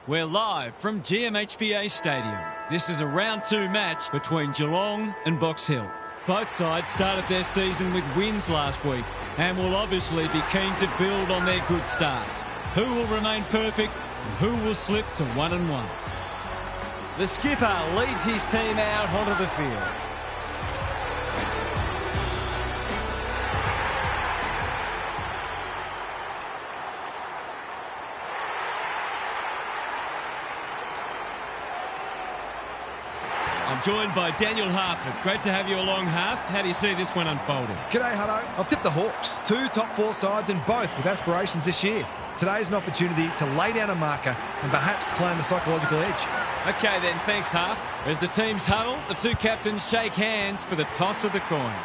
We're live from GMHBA Stadium. This is a round 2 match between Geelong and Box Hill. Both sides started their season with wins last week and will obviously be keen to build on their good starts. Who will remain perfect and who will slip to 1-1? The skipper leads his team out onto the field. I'm joined by Daniel Harford. Great to have you along, Harf. How do you see this one unfolding? G'day, Hutto. I've tipped the Hawks. 2 top 4 sides and both with aspirations this year. Today's an opportunity to lay down a marker and perhaps claim a psychological edge. Okay then, thanks Harf. As the teams huddle, the 2 captains shake hands for the toss of the coin.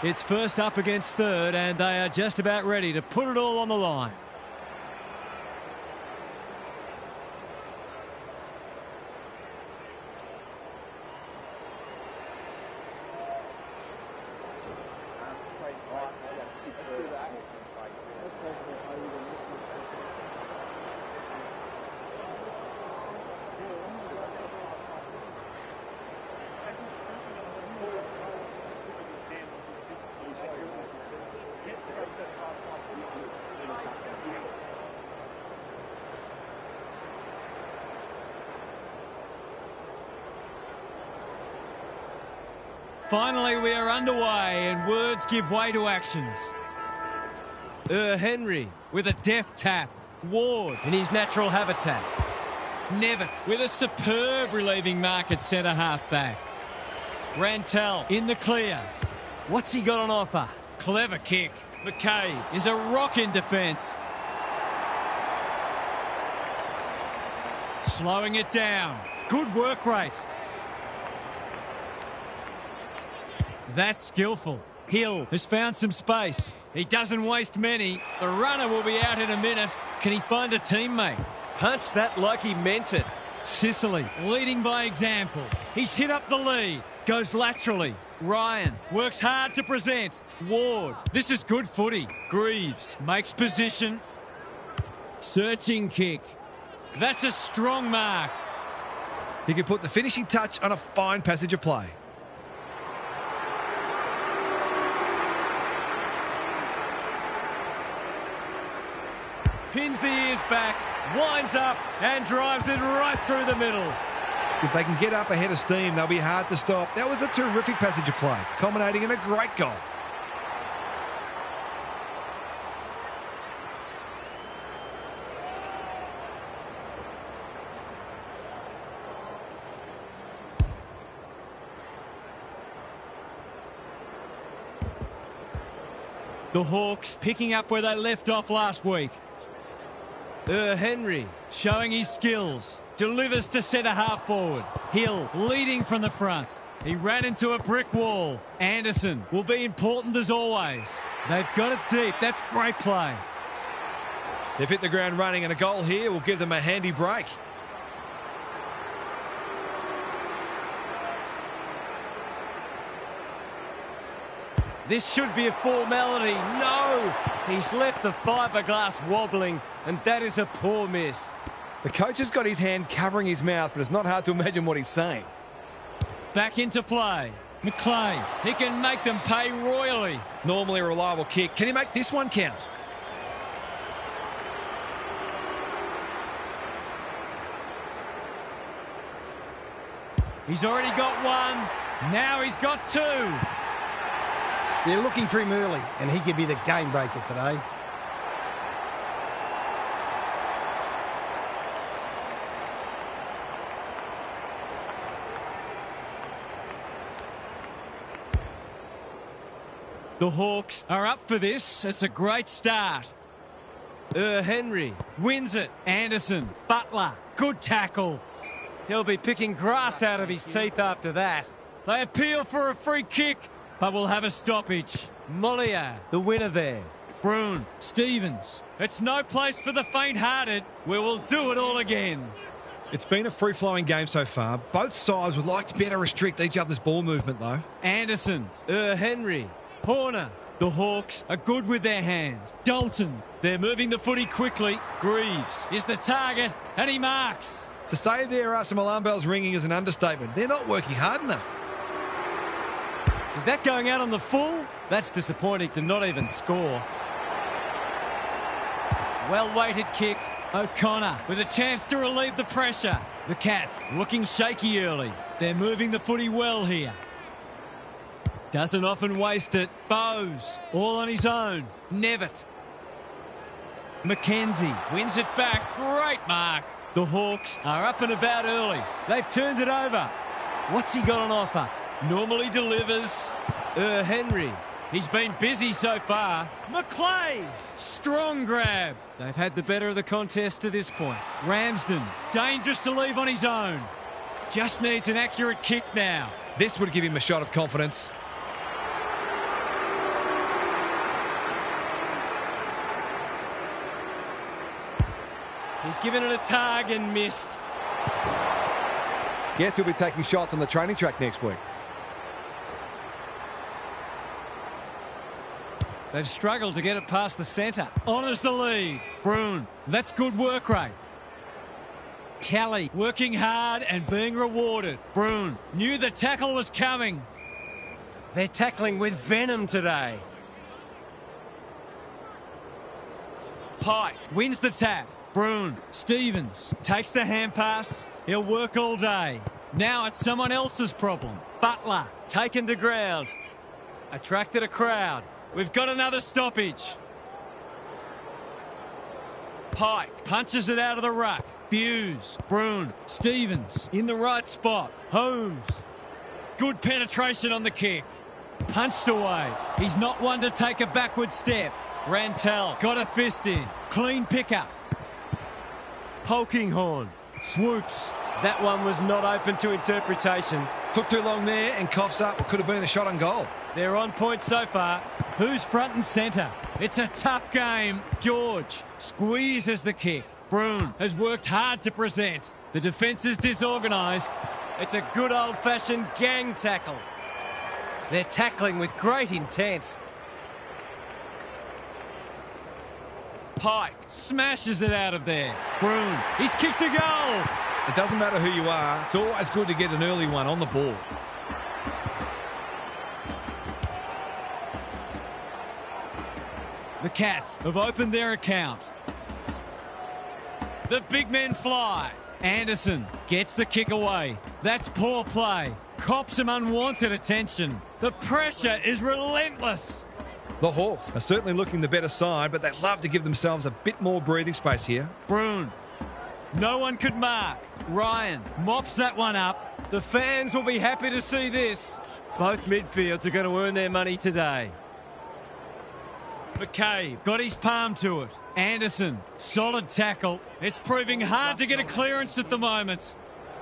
It's first up against third and they are just about ready to put it all on the line. Finally, we are underway and words give way to actions. Henry with a deft tap. Ward in his natural habitat. Nevitt with a superb relieving mark at centre half back. Rantel in the clear. What's he got on offer? Clever kick. McKay is a rock in defence. Slowing it down. Good work rate. That's skillful. Hill has found some space. He doesn't waste many. The runner will be out in a minute. Can he find a teammate? Punch that like he meant it. Sicily leading by example. He's hit up the lead. Goes laterally. Ryan works hard to present. Ward. This is good footy. Greaves makes position. Searching kick. That's a strong mark. He could put the finishing touch on a fine passage of play. Pins the ears back, winds up and drives it right through the middle. If they can get up ahead of steam, they'll be hard to stop. That was a terrific passage of play, culminating in a great goal. The Hawks picking up where they left off last week. Henry showing his skills. Delivers to centre half forward. Hill leading from the front. He ran into a brick wall. Anderson will be important as always. They've got it deep. That's great play. They've hit the ground running and a goal here will give them a handy break. This should be a formality. No! He's left the fiberglass wobbling, and that is a poor miss. The coach has got his hand covering his mouth, but it's not hard to imagine what he's saying. Back into play. McLean, he can make them pay royally. Normally a reliable kick. Can he make this one count? He's already got one. Now he's got 2. They're looking for him early, and he could be the game breaker today. The Hawks are up for this. It's a great start. Henry wins it. Anderson, Butler, good tackle. He'll be picking grass out of his teeth after that. They appeal for a free kick, but we'll have a stoppage. Mollier, the winner there. Bruin, Stevens. It's no place for the faint-hearted. We will do it all again. It's been a free-flowing game so far. Both sides would like to better restrict each other's ball movement, though. Anderson, Henry, Horner, The Hawks are good with their hands. Dalton, they're moving the footy quickly. Greaves is the target, and he marks. To say there are some alarm bells ringing is an understatement. They're not working hard enough. Is that going out on the full? That's disappointing to not even score. Well-weighted kick. O'Connor with a chance to relieve the pressure. The Cats looking shaky early. They're moving the footy well here. Doesn't often waste it. Bowes, all on his own. Nevitt. Mackenzie wins it back. Great mark. The Hawks are up and about early. They've turned it over. What's he got on offer? Normally delivers. Henry. He's been busy so far. McLeay. Strong grab. They've had the better of the contest to this point. Ramsden. Dangerous to leave on his own. Just needs an accurate kick now. This would give him a shot of confidence. He's given it a tug and missed. Guess he'll be taking shots on the training track next week. They've struggled to get it past the centre. Honours the lead. Broon. That's good work rate. Kelly working hard and being rewarded. Broon knew the tackle was coming. They're tackling with venom today. Pike wins the tap. Broon. Stevens takes the hand pass. He'll work all day. Now it's someone else's problem. Butler taken to ground. Attracted a crowd. We've got another stoppage. Pike punches it out of the ruck. Buse. Broon. Stevens in the right spot. Holmes. Good penetration on the kick. Punched away. He's not one to take a backward step. Rantel got a fist in. Clean pickup. Polkinghorn. Swoops. That one was not open to interpretation. Took too long there and coughs up what could have been a shot on goal. They're on point so far. Who's front and centre? It's a tough game. George squeezes the kick. Broon has worked hard to present. The defence is disorganised. It's a good old-fashioned gang tackle. They're tackling with great intent. Pike smashes it out of there. Broon, he's kicked a goal. It doesn't matter who you are. It's always good to get an early one on the board. The Cats have opened their account. The big men fly. Anderson gets the kick away. That's poor play. Cops some unwanted attention. The pressure is relentless. The Hawks are certainly looking the better side, but they love to give themselves a bit more breathing space here. Broon. No one could mark. Ryan mops that one up. The fans will be happy to see this. Both midfields are going to earn their money today. McCabe got his palm to it. Anderson, solid tackle. It's proving hard to get a clearance at the moment.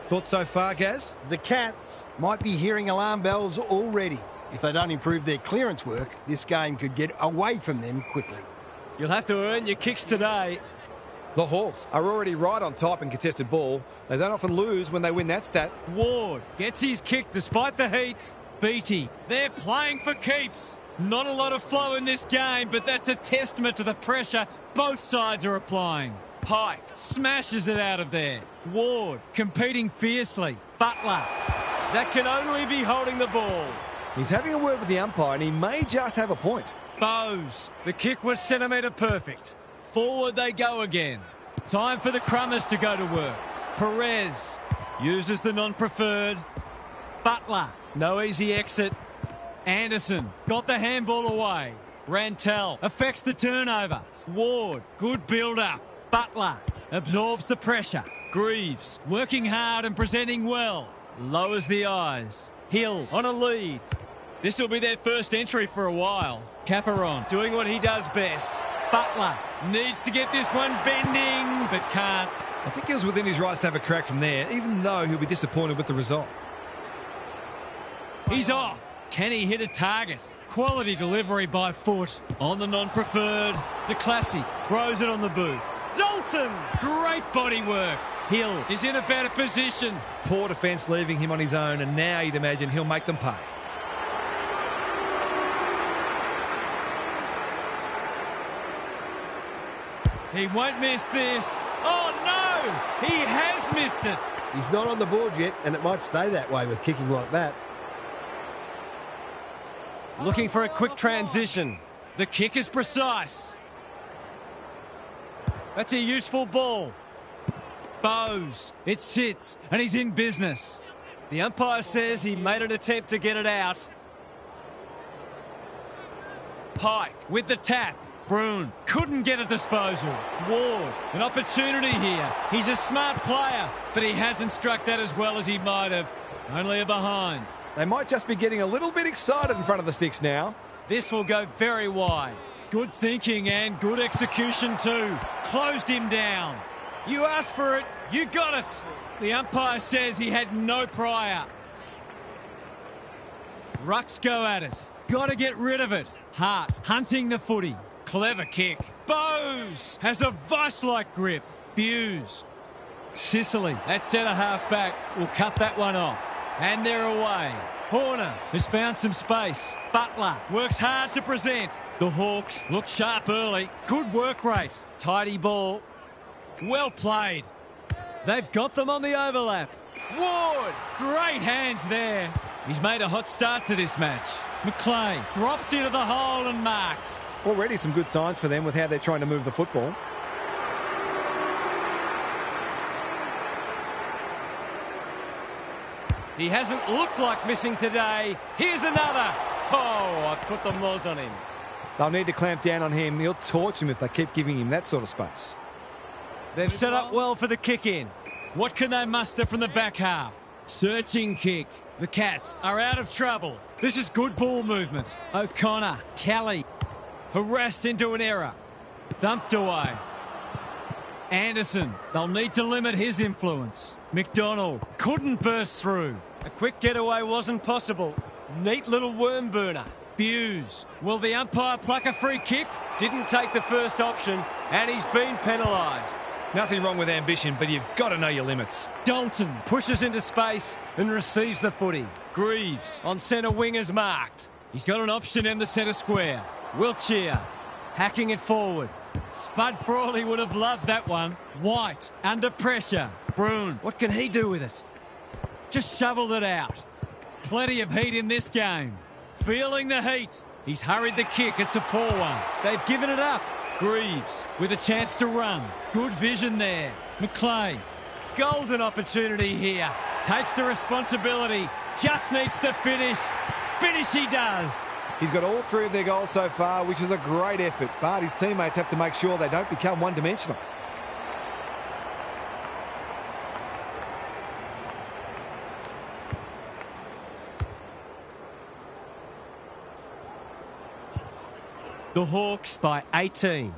Thoughts so far, Gaz? The Cats might be hearing alarm bells already. If they don't improve their clearance work, this game could get away from them quickly. You'll have to earn your kicks today. The Hawks are already right on top in contested ball. They don't often lose when they win that stat. Ward gets his kick despite the heat. Beattie, they're playing for keeps. Not a lot of flow in this game, but that's a testament to the pressure both sides are applying. Pike smashes it out of there. Ward competing fiercely. Butler, that can only be holding the ball. He's having a word with the umpire and he may just have a point. Bowes, the kick was centimetre perfect. Forward they go again. Time for the Crummers to go to work. Perez uses the non-preferred. Butler, no easy exit. Anderson got the handball away. Rantel affects the turnover. Ward, good build-up. Butler absorbs the pressure. Greaves working hard and presenting well. Lowers the eyes. Hill on a lead. This will be their first entry for a while. Caperon doing what he does best. Butler needs to get this one bending, but can't. I think he was within his rights to have a crack from there, even though he'll be disappointed with the result. He's off. Can he hit a target? Quality delivery by foot. On the non-preferred. The Classy throws it on the boot. Dalton! Great body work. Hill is in a better position. Poor defence leaving him on his own, and now you'd imagine he'll make them pay. He won't miss this. Oh, no! He has missed it. He's not on the board yet, and it might stay that way with kicking like that. Looking for a quick transition. The kick is precise. That's a useful ball. Bowes. It sits, and he's in business. The umpire says he made an attempt to get it out. Pike with the tap. Bruin couldn't get a disposal. Ward, an opportunity here. He's a smart player, but he hasn't struck that as well as he might have. Only a behind. They might just be getting a little bit excited in front of the sticks now. This will go very wide. Good thinking and good execution too. Closed him down. You asked for it, you got it. The umpire says he had no prior. Rucks go at it. Got to get rid of it. Hart hunting the footy. Clever kick. Bowes has a vice-like grip. Buse. Sicily, that centre-half back, will cut that one off. And they're away. Horner has found some space. Butler works hard to present. The Hawks look sharp early. Good work rate. Tidy ball. Well played. They've got them on the overlap. Ward, great hands there. He's made a hot start to this match. McClay drops into the hole and marks. Already some good signs for them with how they're trying to move the football. He hasn't looked like missing today. Here's another. Oh, I put the moz on him. They'll need to clamp down on him. He'll torch him if they keep giving him that sort of space. They've set up well for the kick in. What can they muster from the back half? Searching kick. The Cats are out of trouble. This is good ball movement. O'Connor, Kelly, harassed into an error. Thumped away. Anderson, they'll need to limit his influence. McDonald couldn't burst through. A quick getaway wasn't possible. Neat little worm burner. Buse. Will the umpire pluck a free kick? Didn't take the first option, and he's been penalised. Nothing wrong with ambition, but you've got to know your limits. Dalton pushes into space and receives the footy. Greaves on centre wing is marked. He's got an option in the centre square. Wiltshire hacking it forward. Spud Frawley would have loved that one. White under pressure. Bruin, what can he do with it? Just shoveled it out. Plenty of heat in this game. Feeling the heat. He's hurried the kick. It's a poor one. They've given it up. Greaves with a chance to run. Good vision there. McClay. Golden opportunity here. Takes the responsibility. Just needs to finish. Finish he does. He's got all three of their goals so far, which is a great effort. But his teammates have to make sure they don't become one-dimensional. The Hawks by 18.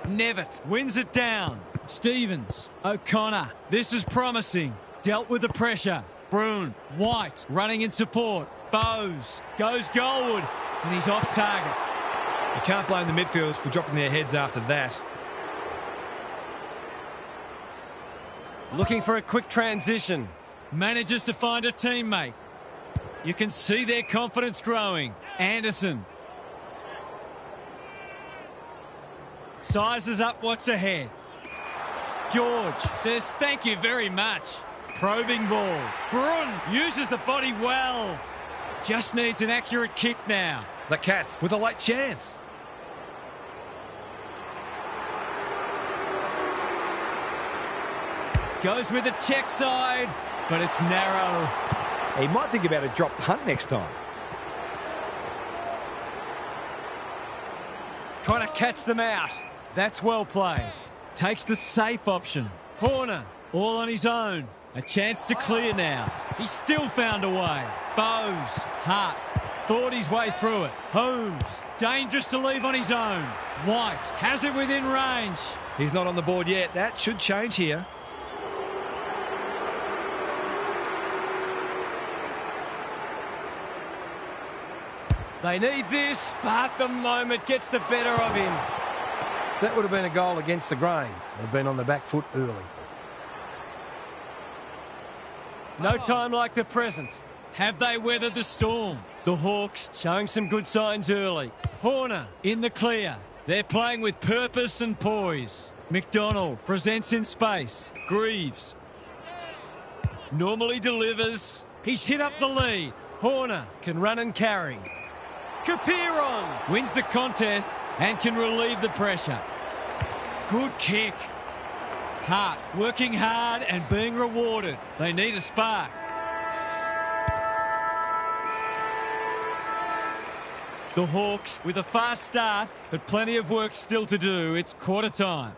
Nevitt wins it down. Stevens. O'Connor. This is promising. Dealt with the pressure. Bruin. White running in support. Bowes goes goalward. And he's off target. You can't blame the midfielders for dropping their heads after that. Looking for a quick transition. Manages to find a teammate. You can see their confidence growing. Anderson. Sizes up what's ahead. George says thank you very much. Probing ball. Brun uses the body well. Just needs an accurate kick now. The Cats with a late chance. Goes with the check side, but it's narrow. He might think about a drop punt next time. Trying to catch them out. That's well played. Takes the safe option. Horner, all on his own. A chance to clear now. He's still found a way. Bowes, Hart, thought his way through it. Holmes, dangerous to leave on his own. White has it within range. He's not on the board yet. That should change here. They need this, but the moment gets the better of him. That would have been a goal against the grain. They've been on the back foot early. No time like the present. Have they weathered the storm? The Hawks showing some good signs early. Horner in the clear. They're playing with purpose and poise. McDonald presents in space. Greaves normally delivers. He's hit up the lead. Horner can run and carry. Capiron wins the contest and can relieve the pressure. Good kick. Hart working hard and being rewarded. They need a spark. The Hawks with a fast start, but plenty of work still to do. It's quarter time.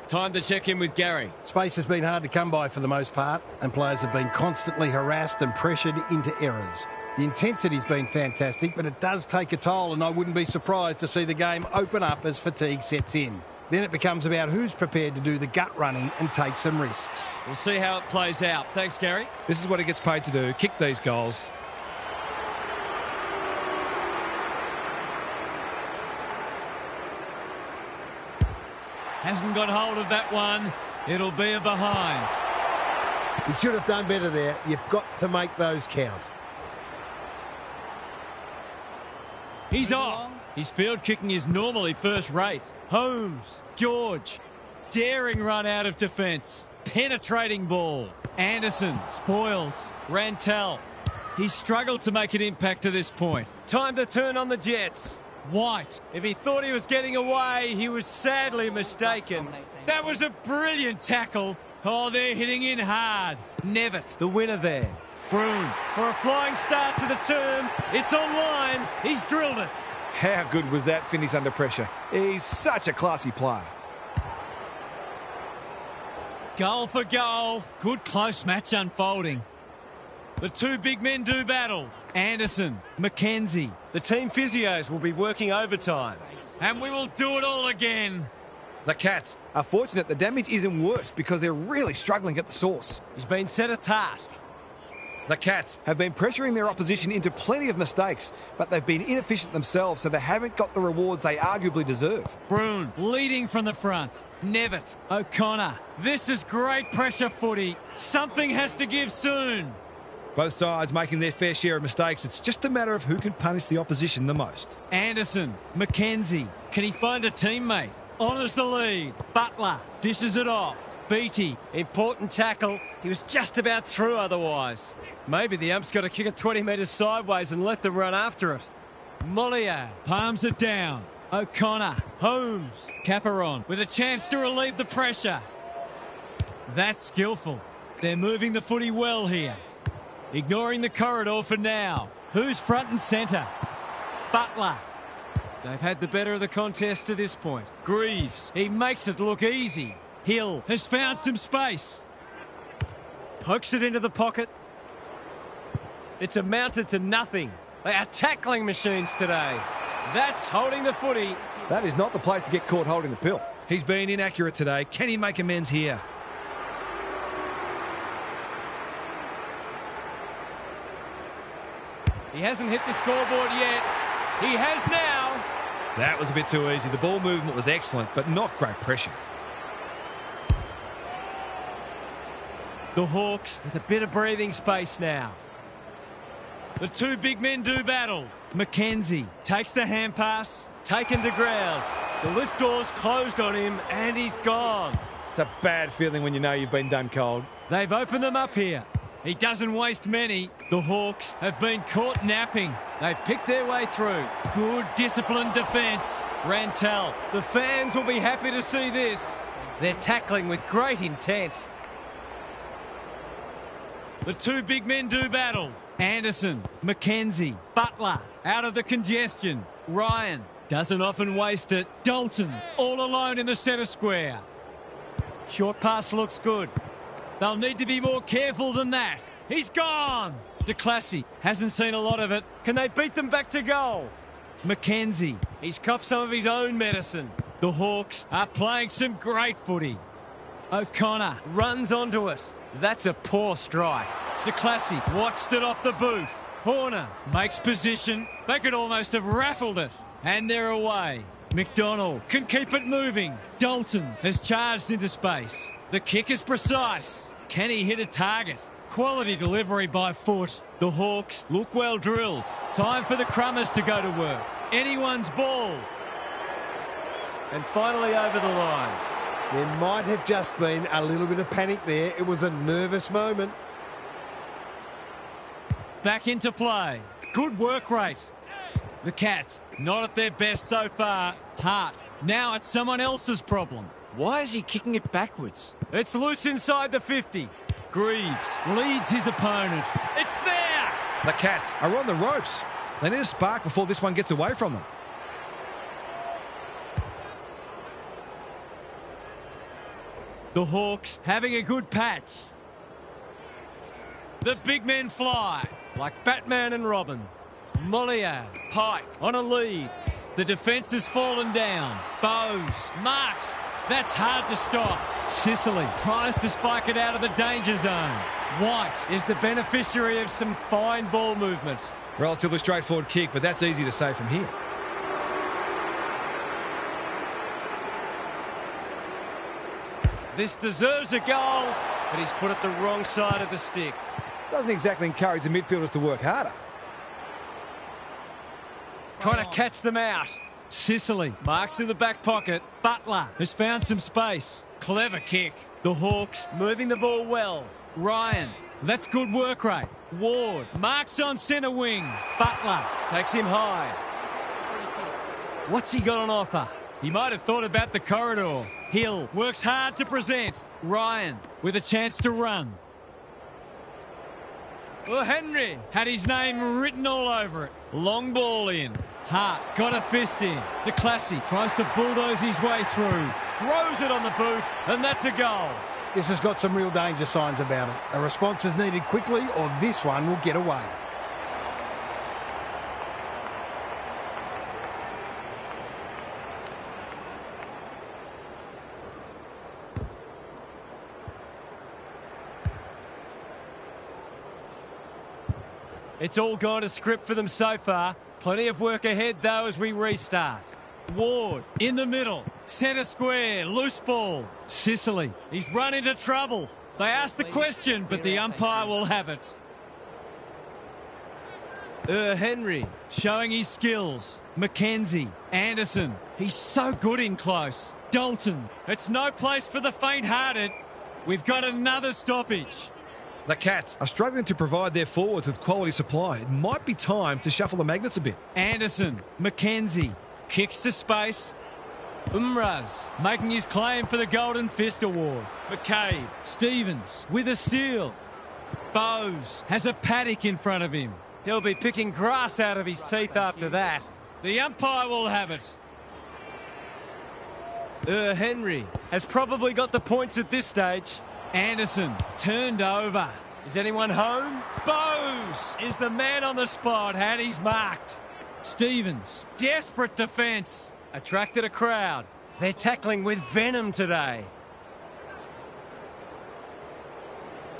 Time to check in with Gary. Space has been hard to come by for the most part, and players have been constantly harassed and pressured into errors. The intensity's been fantastic, but it does take a toll, and I wouldn't be surprised to see the game open up as fatigue sets in. Then it becomes about who's prepared to do the gut running and take some risks. We'll see how it plays out. Thanks, Gary. This is what he gets paid to do, kick these goals. Hasn't got hold of that one. It'll be a behind. He should have done better there. You've got to make those count. He's off. His field kicking is normally first rate. Holmes, George, daring run out of defence. Penetrating ball. Anderson spoils. Rantel. He's struggled to make an impact to this point. Time to turn on the Jets. White. If he thought he was getting away, he was sadly mistaken. That was a brilliant tackle. Oh, they're hitting in hard. Nevitt, the winner there. Broom for a flying start to the term. It's online. He's drilled it. How good was that finish under pressure? He's such a classy player. Goal for goal. Good close match unfolding. The two big men do battle. Anderson, McKenzie. The team physios will be working overtime. And we will do it all again. The Cats are fortunate the damage isn't worse because they're really struggling at the source. He's been set a task. The Cats have been pressuring their opposition into plenty of mistakes, but they've been inefficient themselves, so they haven't got the rewards they arguably deserve. Broom leading from the front. Nevitt, O'Connor. This is great pressure footy. Something has to give soon. Both sides making their fair share of mistakes. It's just a matter of who can punish the opposition the most. Anderson, McKenzie. Can he find a teammate? Honours the lead. Butler dishes it off. Beattie, important tackle. He was just about through otherwise. Maybe the ump's got to kick it 20 metres sideways and let them run after it. Mollier palms it down. O'Connor, Holmes, Capiron with a chance to relieve the pressure. That's skillful. They're moving the footy well here. Ignoring the corridor for now. Who's front and centre? Butler. They've had the better of the contest to this point. Greaves. He makes it look easy. Hill has found some space. Pokes it into the pocket. It's amounted to nothing. They are tackling machines today. That's holding the footy. That is not the place to get caught holding the pill. He's been inaccurate today. Can he make amends here? He hasn't hit the scoreboard yet. He has now. That was a bit too easy. The ball movement was excellent, but not great pressure. The Hawks with a bit of breathing space now. The two big men do battle. McKenzie takes the hand pass, taken to ground. The lift door's closed on him and he's gone. It's a bad feeling when you know you've been done cold. They've opened them up here. He doesn't waste many. The Hawks have been caught napping. They've picked their way through. Good disciplined defence. Rantel. The fans will be happy to see this. They're tackling with great intent. The two big men do battle. Anderson, McKenzie, Butler, out of the congestion. Ryan doesn't often waste it. Dalton, all alone in the centre square. Short pass looks good. They'll need to be more careful than that. He's gone. DeClassy hasn't seen a lot of it. Can they beat them back to goal? McKenzie, he's copped some of his own medicine. The Hawks are playing some great footy. O'Connor runs onto it. That's a poor strike. DeClassy watched it off the boot. Horner makes position. They could almost have raffled it. And they're away. McDonald can keep it moving. Dalton has charged into space. The kick is precise. Can he hit a target? Quality delivery by foot. The Hawks look well drilled. Time for the Crummers to go to work. anyone's ball. And finally over the line. There might have just been a little bit of panic there. It was a nervous moment. Back into play. Good work rate. The Cats, not at their best so far. Hart, now it's someone else's problem. Why is he kicking it backwards? It's loose inside the 50. Greaves leads his opponent. It's there! The Cats are on the ropes. They need a spark before this one gets away from them. The Hawks having a good patch. The big men fly like Batman and Robin. Mollier, Pike on a lead. The defence has fallen down. Bowes, marks. That's hard to stop. Sicily tries to spike it out of the danger zone. White is the beneficiary of some fine ball movement. Relatively straightforward kick, but that's easy to say from here. This deserves a goal, but he's put it the wrong side of the stick. Doesn't exactly encourage the midfielders to work harder. Trying to catch them out. Sicily marks in the back pocket. Butler has found some space. Clever kick. The Hawks moving the ball well. Ryan, that's good work rate. Ward marks on centre wing. Butler takes him high. What's he got on offer? He might have thought about the corridor. Hill works hard to present. Ryan with a chance to run. Well, Henry had his name written all over it. Long ball in. Hart's got a fist in. De Classy tries to bulldoze his way through. Throws it on the boot, and that's a goal. This has got some real danger signs about it. A response is needed quickly, or this one will get away. It's all gone to script for them so far. Plenty of work ahead, though, as we restart. Ward in the middle. Centre square. Loose ball. Sicily. He's run into trouble. They asked the question, but the umpire will have it. Henry showing his skills. Mackenzie. Anderson. He's so good in close. Dalton. It's no place for the faint-hearted. We've got another stoppage. The Cats are struggling to provide their forwards with quality supply. It might be time to shuffle the magnets a bit. Anderson, Mackenzie, kicks to space. Umraz making his claim for the Golden Fist Award. McCabe, Stevens with a steal. Bowes has a paddock in front of him. He'll be picking grass out of his teeth after that. The umpire will have it. Henry has probably got the points at this stage. Anderson turned over. Is anyone home? Bowes is the man on the spot, and he's marked. Stevens, desperate defence. Attracted a crowd. They're tackling with venom today.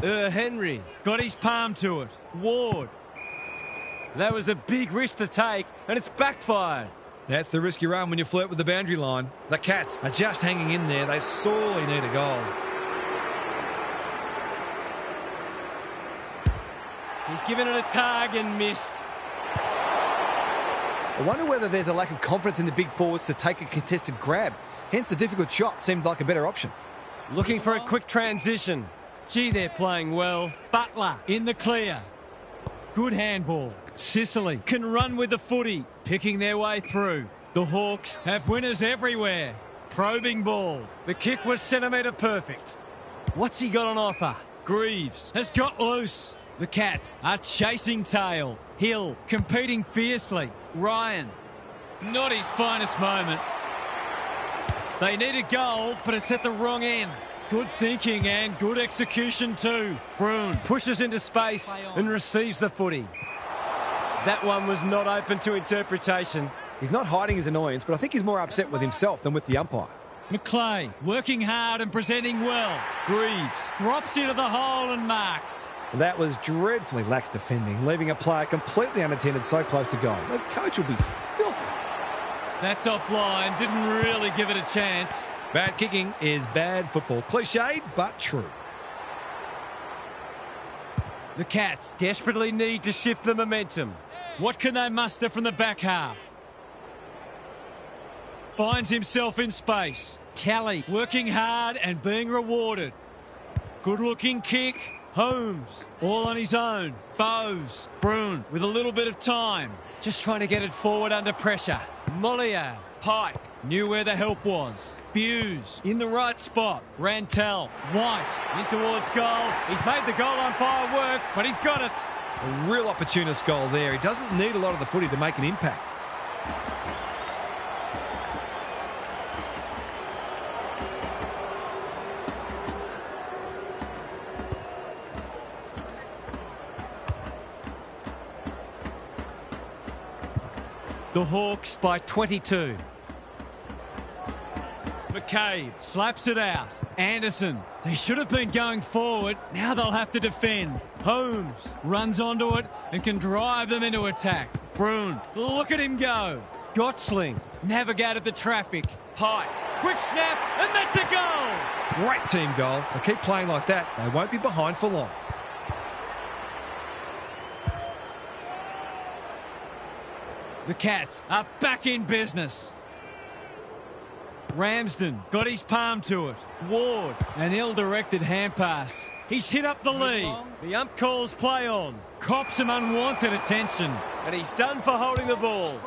Henry got his palm to it. Ward. That was a big risk to take, and it's backfired. That's the risk you run when you flirt with the boundary line. The Cats are just hanging in there. They sorely need a goal. He's given it a tug and missed. I wonder whether there's a lack of confidence in the big forwards to take a contested grab. Hence the difficult shot seemed like a better option. Looking for a quick transition. Gee, they're playing well. Butler in the clear. Good handball. Sicily can run with the footy, picking their way through. The Hawks have winners everywhere. Probing ball. The kick was centimetre perfect. What's he got on offer? Greaves has got loose. The Cats are chasing tail. Hill competing fiercely. Ryan, not his finest moment. They need a goal, but it's at the wrong end. Good thinking and good execution too. Bruin pushes into space and receives the footy. That one was not open to interpretation. He's not hiding his annoyance, but I think he's more upset with himself than with the umpire. McClay working hard and presenting well. Greaves drops into the hole and marks. That was dreadfully lax defending, leaving a player completely unattended so close to goal. The coach will be filthy. That's offline. Didn't really give it a chance. Bad kicking is bad football. Cliched, but true. The Cats desperately need to shift the momentum. What can they muster from the back half? Finds himself in space. Kelly working hard and being rewarded. Good-looking kick. Holmes, all on his own. Bowes, Bruin with a little bit of time. Just trying to get it forward under pressure. Mollier, Pike, knew where the help was. Buse, in the right spot. Rantel, White, in towards goal. He's made the goal on fire work, but he's got it. A real opportunist goal there. He doesn't need a lot of the footy to make an impact. The Hawks by 22. McCabe slaps it out. Anderson, they should have been going forward. Now they'll have to defend. Holmes runs onto it and can drive them into attack. Bruin, look at him go. Gottsling navigated the traffic. Pike, quick snap, and that's a goal. Great team goal. If they keep playing like that, they won't be behind for long. The Cats are back in business. Ramsden got his palm to it. Ward, an ill-directed hand pass. He's hit up the lead. The ump calls play on. Cops some unwanted attention. And he's done for holding the ball.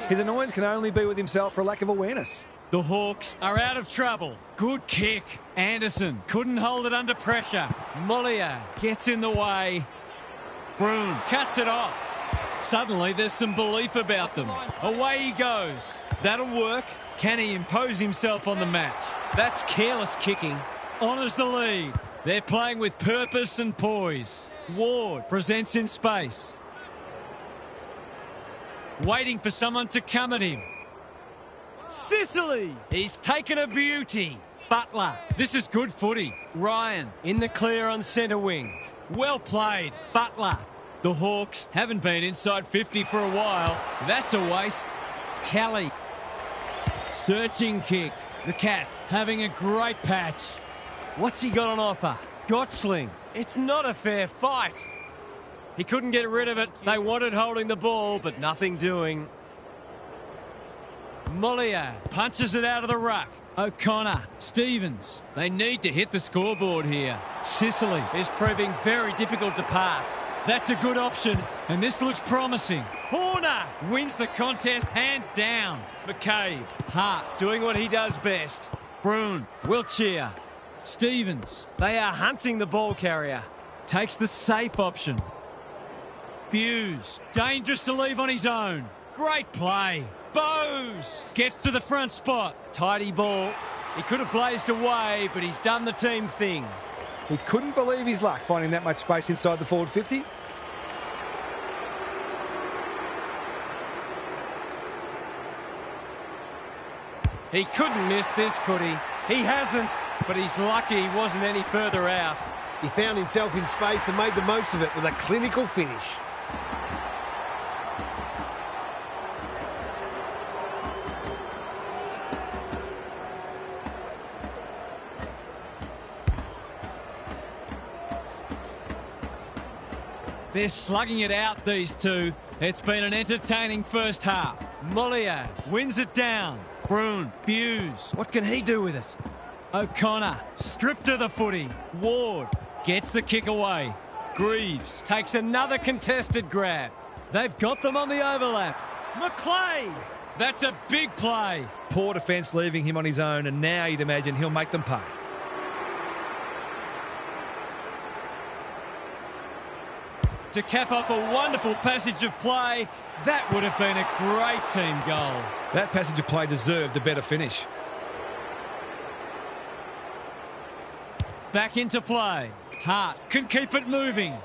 His annoyance can only be with himself for lack of awareness. The Hawks are out of trouble. Good kick. Anderson couldn't hold it under pressure. Mollier gets in the way. Bruin cuts it off. Suddenly there's some belief about them. Away he goes. That'll work. Can he impose himself on the match? That's careless kicking. Honours the lead. They're playing with purpose and poise. Ward presents in space. Waiting for someone to come at him. Sicily! He's taken a beauty. Butler. This is good footy. Ryan in the clear on centre wing. Well played. Butler. The Hawks haven't been inside 50 for a while. That's a waste. Kelly. Searching kick. The Cats having a great patch. What's he got on offer? Gottsling. It's not a fair fight. He couldn't get rid of it. They wanted holding the ball, but nothing doing. Mollier punches it out of the ruck. O'Connor, Stevens. They need to hit the scoreboard here. Sicily is proving very difficult to pass. That's a good option, and this looks promising. Horner wins the contest hands down. McCabe, Hart's doing what he does best. Bruin, Wiltshire, Stevens. They are hunting the ball carrier. Takes the safe option. Buse, dangerous to leave on his own. Great play. Bowes gets to the front spot. Tidy ball. He could have blazed away, but he's done the team thing. He couldn't believe his luck finding that much space inside the forward 50. He couldn't miss this, could he? He hasn't, but he's lucky he wasn't any further out. He found himself in space and made the most of it with a clinical finish. They're slugging it out, these two. It's been an entertaining first half. Mollier wins it down. Bruin, Buse. What can he do with it? O'Connor stripped of the footy. Ward gets the kick away. Greaves takes another contested grab. They've got them on the overlap. McLean. That's a big play. Poor defence leaving him on his own, and now you'd imagine he'll make them pay. To cap off a wonderful passage of play, that would have been a great team goal. That passage of play deserved a better finish. Back into play. Hart can keep it moving.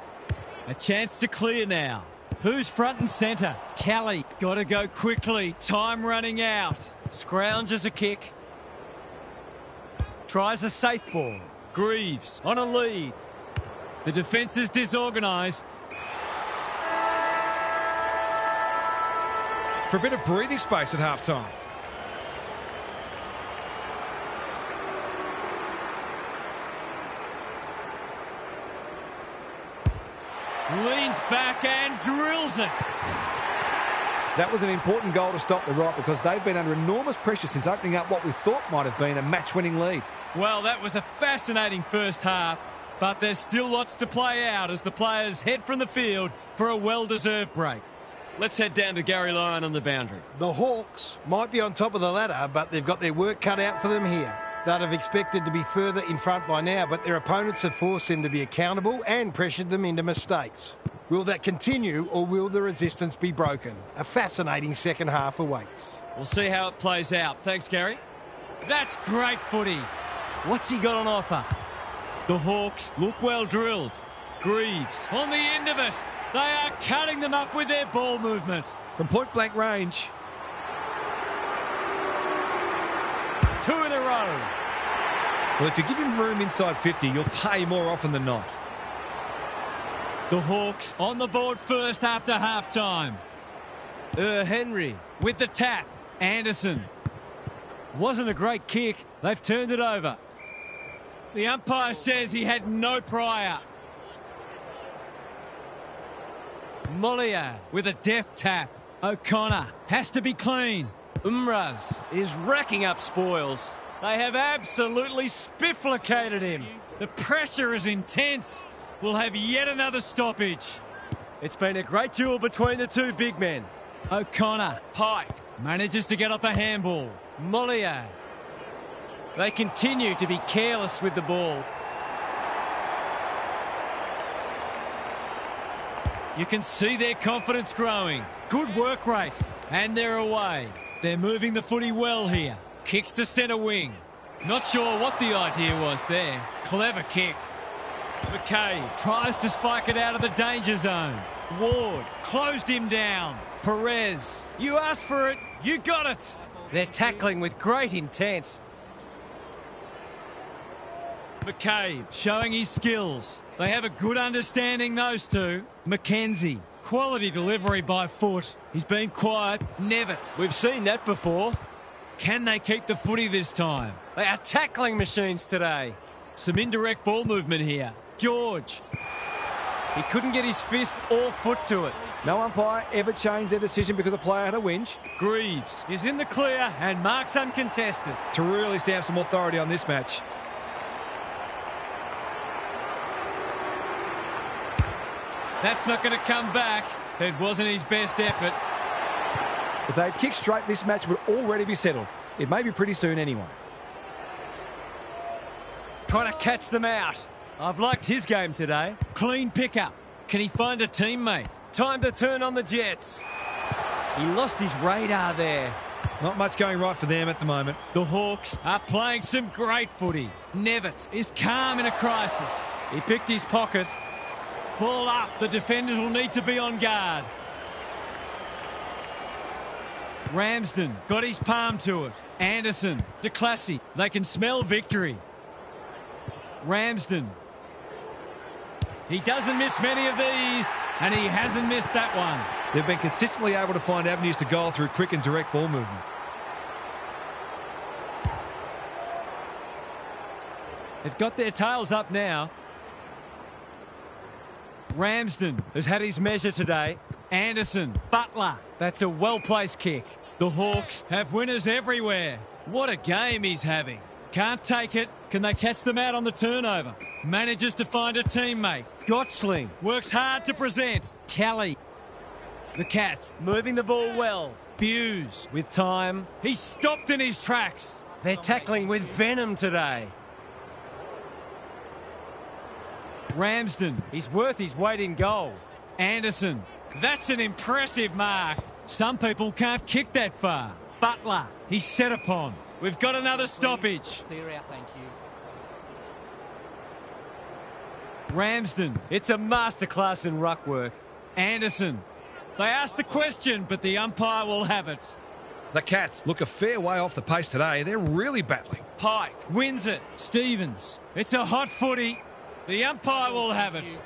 A chance to clear now. Who's front and centre? Kelly. Got to go quickly. Time running out. Scrounges a kick. Tries a safe ball. Greaves on a lead. The defence is disorganised. For a bit of breathing space at half-time. Leans back and drills it. That was an important goal to stop the rot because they've been under enormous pressure since opening up what we thought might have been a match-winning lead. Well, that was a fascinating first half, but there's still lots to play out as the players head from the field for a well-deserved break. Let's head down to Gary Lyon on the boundary. The Hawks might be on top of the ladder, but they've got their work cut out for them here. They'd have expected to be further in front by now, but their opponents have forced them to be accountable and pressured them into mistakes. Will that continue, or will the resistance be broken? A fascinating second half awaits. We'll see how it plays out. Thanks, Gary. That's great footy. What's he got on offer? The Hawks look well drilled. Greaves on the end of it. They are cutting them up with their ball movement. From point-blank range. 2 in a row. Well, if you give him room inside 50, you'll pay more often than not. The Hawks on the board first after half-time. Henry with the tap. Anderson. Wasn't a great kick. They've turned it over. The umpire says he had no prior. Mollier with a deft tap. O'Connor has to be clean. Umraz is racking up spoils. They have absolutely spifflicated him. The pressure is intense. We'll have yet another stoppage. It's been a great duel between the two big men. O'Connor, Pike, manages to get off a handball. Mollier. They continue to be careless with the ball. You can see their confidence growing. Good work rate. And they're away. They're moving the footy well here. Kicks to centre wing. Not sure what the idea was there. Clever kick. McKay tries to spike it out of the danger zone. Ward closed him down. Perez, you asked for it, you got it. They're tackling with great intent. McCabe showing his skills. They have a good understanding, those two. Mackenzie, quality delivery by foot. He's been quiet. Nevitt, we've seen that before. Can they keep the footy this time? They are tackling machines today. Some indirect ball movement here. George. He couldn't get his fist or foot to it. No umpire ever changed their decision because a player had a whinge. Greaves is in the clear and marks uncontested. To really stamp some authority on this match. That's not going to come back. It wasn't his best effort. If they'd kicked straight, this match would already be settled. It may be pretty soon anyway. Trying to catch them out. I've liked his game today. Clean pickup. Can he find a teammate? Time to turn on the Jets. He lost his radar there. Not much going right for them at the moment. The Hawks are playing some great footy. Nevitt is calm in a crisis. He picked his pocket. Ball up. The defenders will need to be on guard. Ramsden got his palm to it. Anderson, de Classy. They can smell victory. Ramsden. He doesn't miss many of these, and he hasn't missed that one. They've been consistently able to find avenues to goal through quick and direct ball movement. They've got their tails up now. Ramsden has had his measure today. Anderson, Butler. That's a well-placed kick. The Hawks have winners everywhere. What a game he's having. Can't take it. Can they catch them out on the turnover? Manages to find a teammate. Gotchling works hard to present. Kelly. The Cats moving the ball well. Hughes with time. He's stopped in his tracks. They're tackling with venom today. Ramsden, he's worth his weight in goal. Anderson, that's an impressive mark. Some people can't kick that far. Butler, he's set upon. We've got another stoppage. Clear out, thank you. Ramsden, it's a masterclass in ruck work. Anderson, they asked the question, but the umpire will have it. The Cats look a fair way off the pace today. They're really battling. Pike wins it. Stevens, it's a hot footy. The umpire will have it.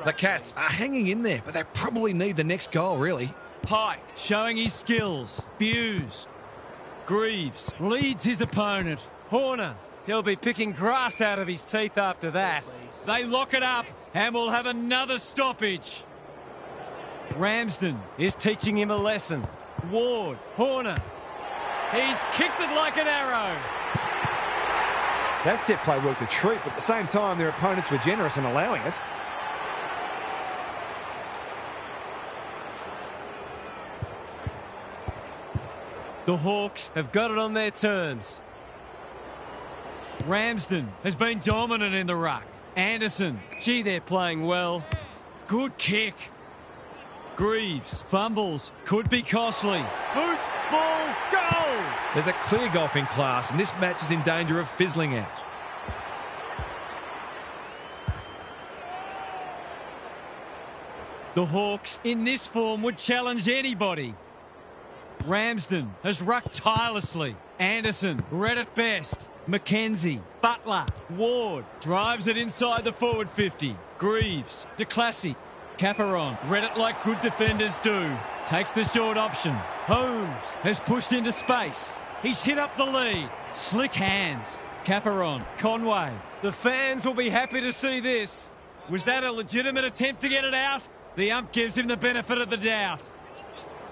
The Cats are hanging in there, but they probably need the next goal, really. Pike showing his skills. Hughes. Greaves leads his opponent. Horner, he'll be picking grass out of his teeth after that. They lock it up and we'll have another stoppage. Ramsden is teaching him a lesson. Ward, Horner. He's kicked it like an arrow. That set play worked a treat, but at the same time, their opponents were generous in allowing it. The Hawks have got it on their terms. Ramsden has been dominant in the ruck. Anderson, gee, they're playing well. Good kick. Greaves fumbles, could be costly. Boot, ball, goal! There's a clear golfing class, and this match is in danger of fizzling out. The Hawks, in this form, would challenge anybody. Ramsden has rucked tirelessly. Anderson, read it best. McKenzie, Butler, Ward, drives it inside the forward 50. Greaves, DeClassy, Caperon, read it like good defenders do. Takes the short option. Holmes has pushed into space. He's hit up the lead. Slick hands. Caperon, Conway. The fans will be happy to see this. Was that a legitimate attempt to get it out? The ump gives him the benefit of the doubt.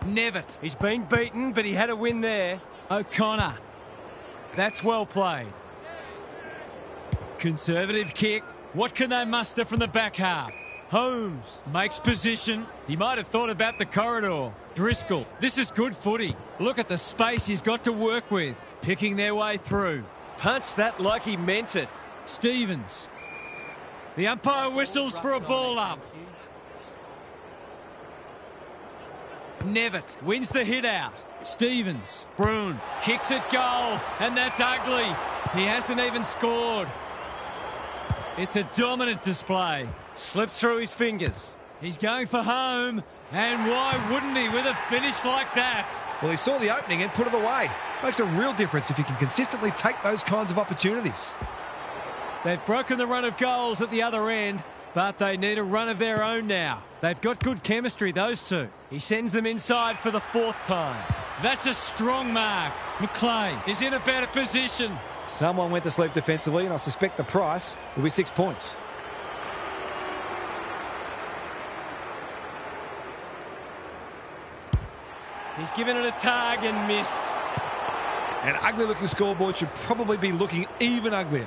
Nevitt, he's been beaten, but he had a win there. O'Connor. That's well played. Conservative kick. What can they muster from the back half? Holmes makes position. He might have thought about the corridor. Driscoll, this is good footy. Look at the space he's got to work with. Picking their way through. Punch that like he meant it. Stevens. The umpire whistles for a ball up. Nevitt wins the hit out. Stevens, Bruin, kicks it goal, and that's ugly. He hasn't even scored. It's a dominant display. Slips through his fingers. He's going for home, and why wouldn't he with a finish like that? Well, he saw the opening and put it away. Makes a real difference if you can consistently take those kinds of opportunities. They've broken the run of goals at the other end, but they need a run of their own now. They've got good chemistry, those two. He sends them inside for the fourth time. That's a strong mark. McLean is in a better position. Someone went to sleep defensively, and I suspect the price will be 6 points. He's given it a tag and missed. An ugly-looking scoreboard should probably be looking even uglier.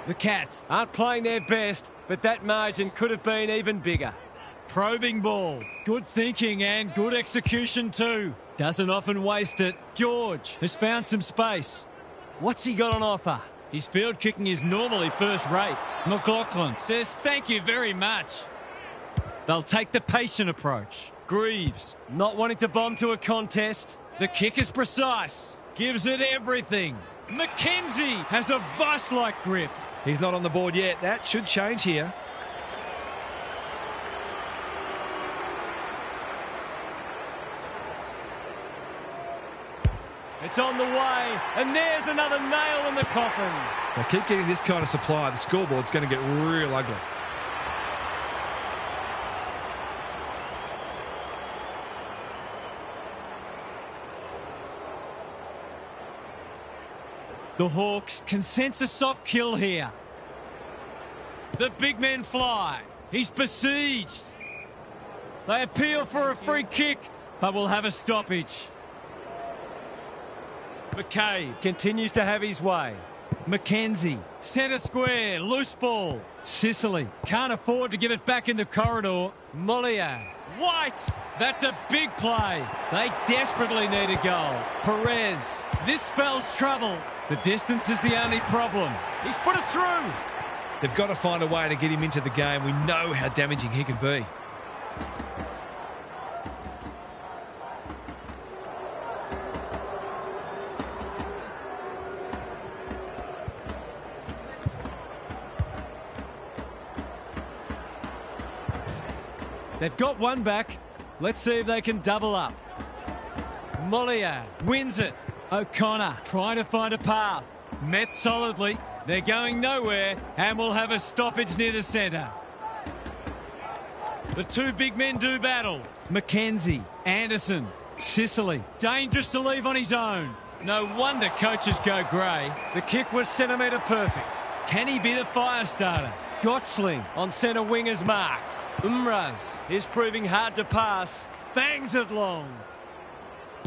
The Cats aren't playing their best, but that margin could have been even bigger. Probing ball. Good thinking and good execution too. Doesn't often waste it. George has found some space. What's he got on offer? His field kicking is normally first rate. McLaughlin says thank you very much. They'll take the patient approach. Greaves not wanting to bomb to a contest. The kick is precise. Gives it everything. McKenzie has a vice-like grip. He's not on the board yet. That should change here. It's on the way, and there's another nail in the coffin. If they keep getting this kind of supply, the scoreboard's going to get real ugly. The Hawks can sense a soft kill here. The big men fly. He's besieged. They appeal for a free kick, but will have a stoppage. McCabe continues to have his way. McKenzie, centre square, loose ball. Sicily can't afford to give it back in the corridor. Mollier, White, that's a big play. They desperately need a goal. Perez, this spells trouble. The distance is the only problem. He's put it through. They've got to find a way to get him into the game. We know how damaging he can be. They've got one back. Let's see if they can double up. Mollier wins it. O'Connor trying to find a path. Met solidly. They're going nowhere and will have a stoppage near the centre. The two big men do battle. McKenzie, Anderson, Sicily. Dangerous to leave on his own. No wonder coaches go grey. The kick was centimetre perfect. Can he be the fire starter? Gotchling on centre wing is marked. Umraz is proving hard to pass. Bangs it long.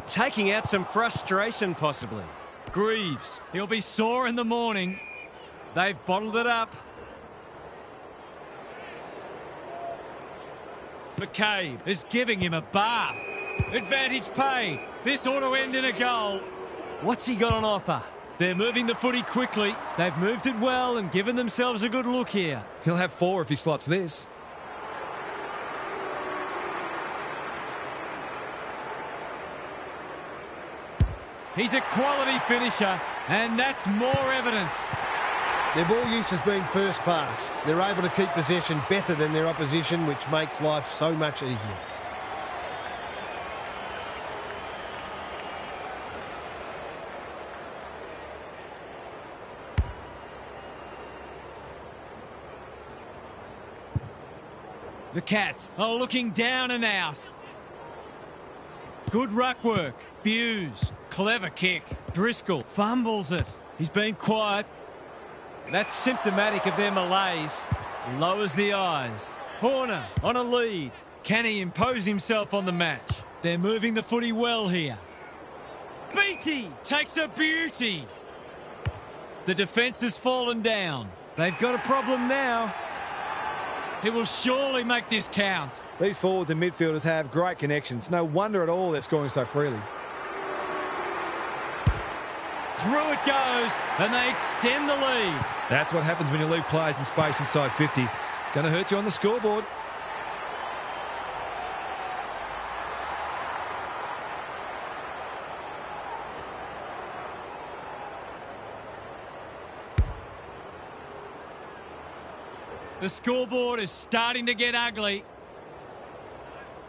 Taking out some frustration possibly. Greaves. He'll be sore in the morning. They've bottled it up. McCabe is giving him a bath. Advantage paid. This ought to end in a goal. What's he got on offer? They're moving the footy quickly. They've moved it well and given themselves a good look here. He'll have 4 if he slots this. He's a quality finisher, and that's more evidence. Their ball use has been first class. They're able to keep possession better than their opposition, which makes life so much easier. The Cats are looking down and out. Good ruck work. Buse. Clever kick. Driscoll fumbles it. He's been quiet. That's symptomatic of their malaise. Lowers the eyes. Horner on a lead. Can he impose himself on the match? They're moving the footy well here. Beattie takes a beauty. The defence has fallen down. They've got a problem now. He will surely make this count. These forwards and midfielders have great connections. No wonder at all they're scoring so freely. Through it goes, and they extend the lead. That's what happens when you leave players in space inside 50. It's going to hurt you on the scoreboard. The scoreboard is starting to get ugly.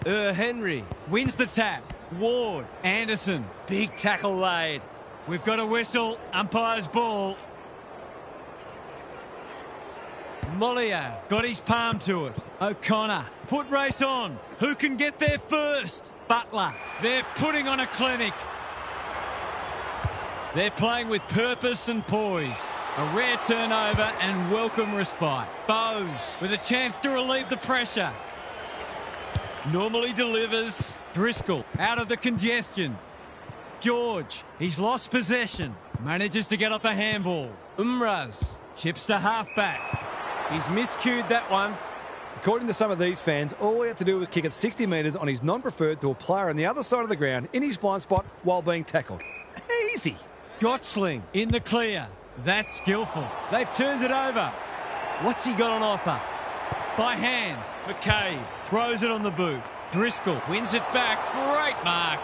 Henry Wins the tap. Ward. Anderson. big tackle laid. We've got a whistle. Umpire's ball. Mollier got his palm to it. O'Connor. Foot race on. Who can get there first? Butler. They're putting on a clinic. They're playing with purpose and poise. A rare turnover and welcome respite. Bowes with a chance to relieve the pressure. Normally delivers. Driscoll out of the congestion. George, he's lost possession. Manages to get off a handball. Umraz chips to halfback. He's miscued that one. According to some of these fans, all he had to do was kick it 60 metres on his non-preferred to a player on the other side of the ground in his blind spot while being tackled. Easy. Gotchling in the clear. That's skillful. They've turned it over. What's he got on offer? By hand. McCabe throws it on the boot. Driscoll wins it back. Great mark.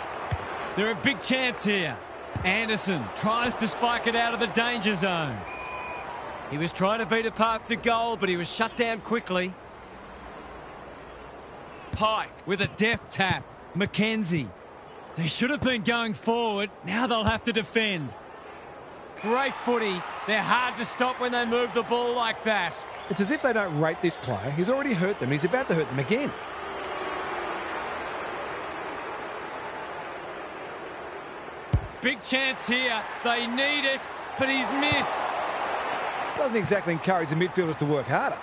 They're a big chance here. Anderson tries to spike it out of the danger zone. He was trying to beat a path to goal, but he was shut down quickly. Pike with a deft tap. McKenzie. They should have been going forward. Now they'll have to defend. Great footy. They're hard to stop when they move the ball like that. It's as if they don't rate this player. He's already hurt them. He's about to hurt them again. Big chance here. They need it, but he's missed. Doesn't exactly encourage the midfielders to work harder.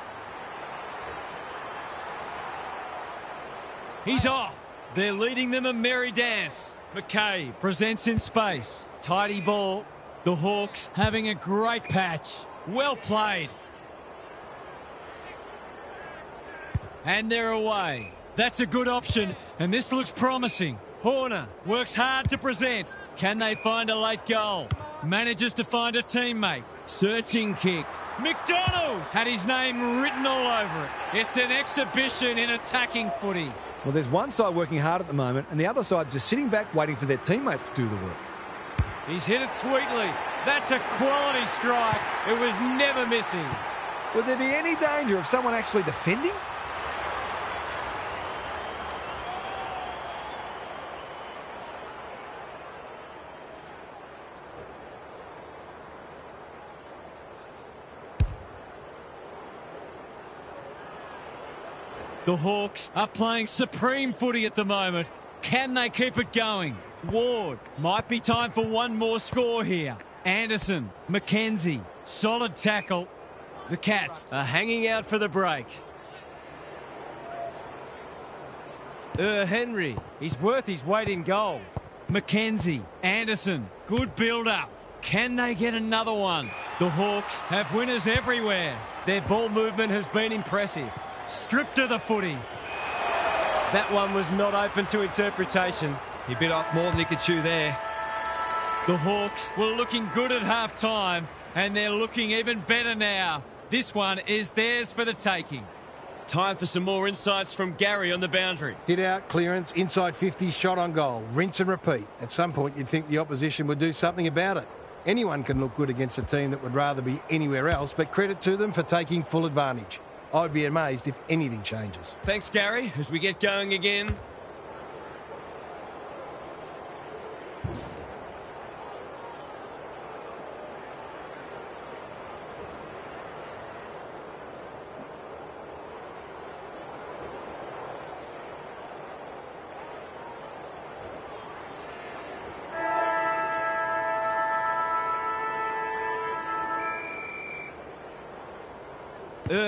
He's off. They're leading them a merry dance. McCabe presents in space. Tidy ball. The Hawks having a great patch. Well played. And they're away. That's a good option, and this looks promising. Horner works hard to present. Can they find a late goal? Manages to find a teammate. Searching kick. McDonald had his name written all over it. It's an exhibition in attacking footy. Well, there's one side working hard at the moment, and the other side's just sitting back waiting for their teammates to do the work. He's hit it sweetly. That's a quality strike. It was never missing. Would there be any danger of someone actually defending? The Hawks are playing supreme footy at the moment. Can they keep it going? Ward. Might be time for one more score here. Anderson. McKenzie. Solid tackle. The Cats are hanging out for the break. Henry, he's worth his weight in gold. Mackenzie, Anderson, good build-up. Can they get another one? The Hawks have winners everywhere. Their ball movement has been impressive. Stripped of the footy. That one was not open to interpretation. He bit off more than he could chew there. The Hawks were looking good at half-time, and they're looking even better now. This one is theirs for the taking. Time for some more insights from Gary on the boundary. Hit out, clearance, inside 50, shot on goal. Rinse and repeat. At some point, you'd think the opposition would do something about it. Anyone can look good against a team that would rather be anywhere else, but credit to them for taking full advantage. I'd be amazed if anything changes. Thanks, Gary, as we get going again.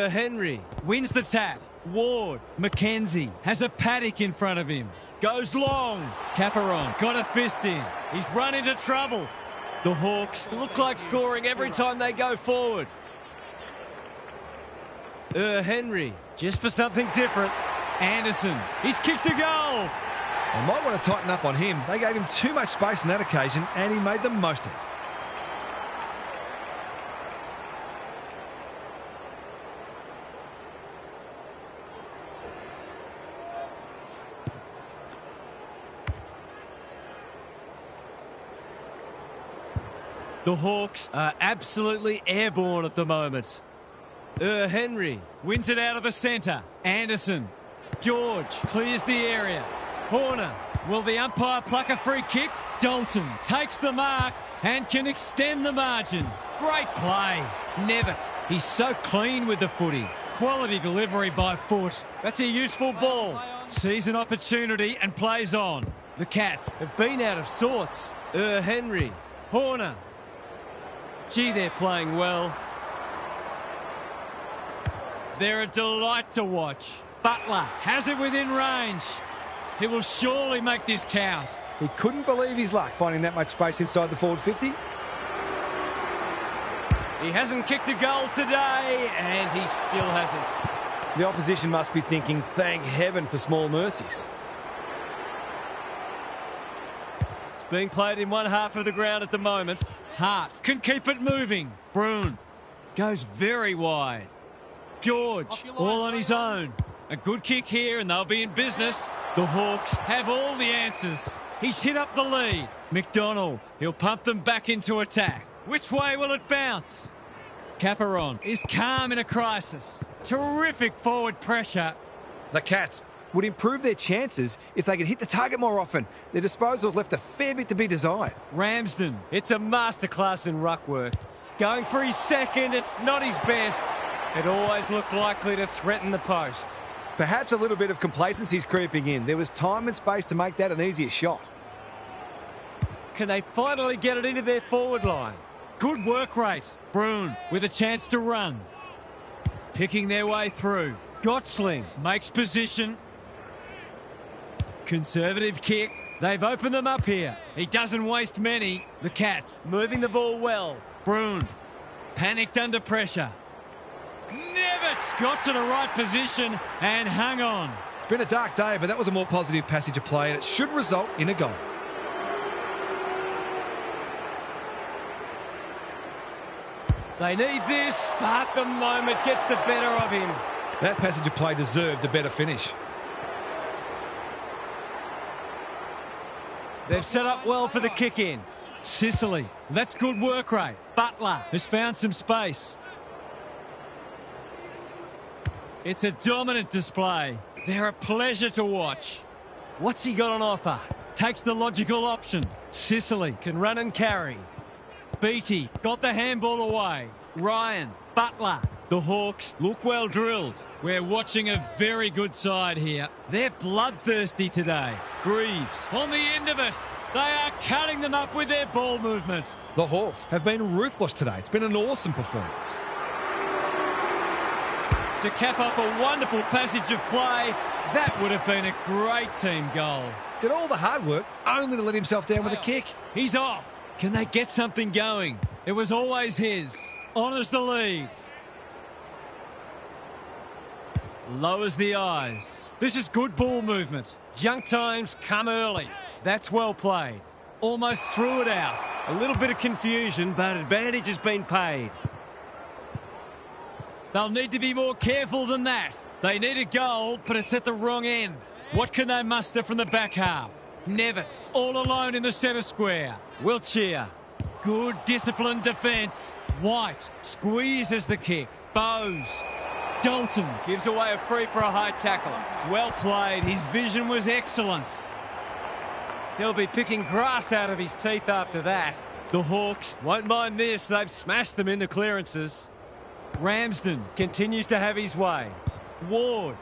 Henry wins the tap. Ward, Mackenzie has a paddock in front of him. Goes long. Caperon got a fist in. He's run into trouble. The Hawks Look like scoring every time they go forward. Henry, just for something different. Anderson, he's kicked a goal. They might want to tighten up on him. They gave him too much space on that occasion, and he made the most of it. The Hawks are absolutely airborne at the moment. Henry wins it out of the centre. Anderson. George clears the area. Horner. Will the umpire pluck a free kick? Dalton takes the mark and can extend the margin. Great play. Nevitt. He's so clean with the footy. Quality delivery by foot. That's a useful ball. Sees an opportunity and plays on. The Cats have been out of sorts. Henry. Horner. Gee, they're playing well. They're a delight to watch. Butler has it within range. He will surely make this count. He couldn't believe his luck finding that much space inside the forward 50. He hasn't kicked a goal today, and he still hasn't. The opposition must be thinking, thank heaven for small mercies. It's being played in one half of the ground at the moment. Hart can keep it moving. Bruin goes very wide. George all on his own. A good kick here and they'll be in business. The Hawks have all the answers. He's hit up the lead. McDonald, he'll pump them back into attack. Which way will it bounce? Caperon is calm in a crisis. Terrific forward pressure. The Cats would improve their chances if they could hit the target more often. Their disposals left a fair bit to be desired. Ramsden, It's a masterclass in ruck work. Going for his second, it's not his best. It always looked likely to threaten the post. Perhaps a little bit of complacency is creeping in. There was time and space to make that an easier shot. Can they finally get it into their forward line? good work rate. Bruin with a chance to run. Picking their way through. Gottsling makes position. Conservative kick. They've opened them up here. He doesn't waste many. The Cats moving the ball well. Bruin panicked under pressure. Nevitt's got to the right position and hung on. It's been a dark day, but that was a more positive passage of play, and it should result in a goal. They need this, but the moment gets the better of him. That passage of play deserved a better finish. They've set up well for the kick-in. Sicily, that's good work rate. Butler has found some space. It's a dominant display. They're a pleasure to watch. What's he got on offer? Takes the logical option. Sicily can run and carry. Beattie got the handball away. Ryan, Butler. The Hawks look well drilled. We're watching a very good side here. They're bloodthirsty today. Greaves on the end of it. They are cutting them up with their ball movement. The Hawks have been ruthless today. It's been an awesome performance. To cap off a wonderful passage of play, that would have been a great team goal. Did all the hard work only to let himself down with a kick. He's off. Can they get something going? It was always his. Honours the lead. Lowers the eyes. This is good ball movement. Junk times come early. That's well played. Almost threw it out. A little bit of confusion, but advantage has been paid. They'll need to be more careful than that. They need a goal, but it's at the wrong end. What can they muster from the back half? Nevitt, all alone in the centre square. Wiltshire, good disciplined defence. White squeezes the kick. Bowes. Dalton gives away a free for a high tackle. Well played. His vision was excellent. He'll be picking grass out of his teeth after that. The Hawks won't mind this. They've smashed them in the clearances. Ramsden continues to have his way. Ward.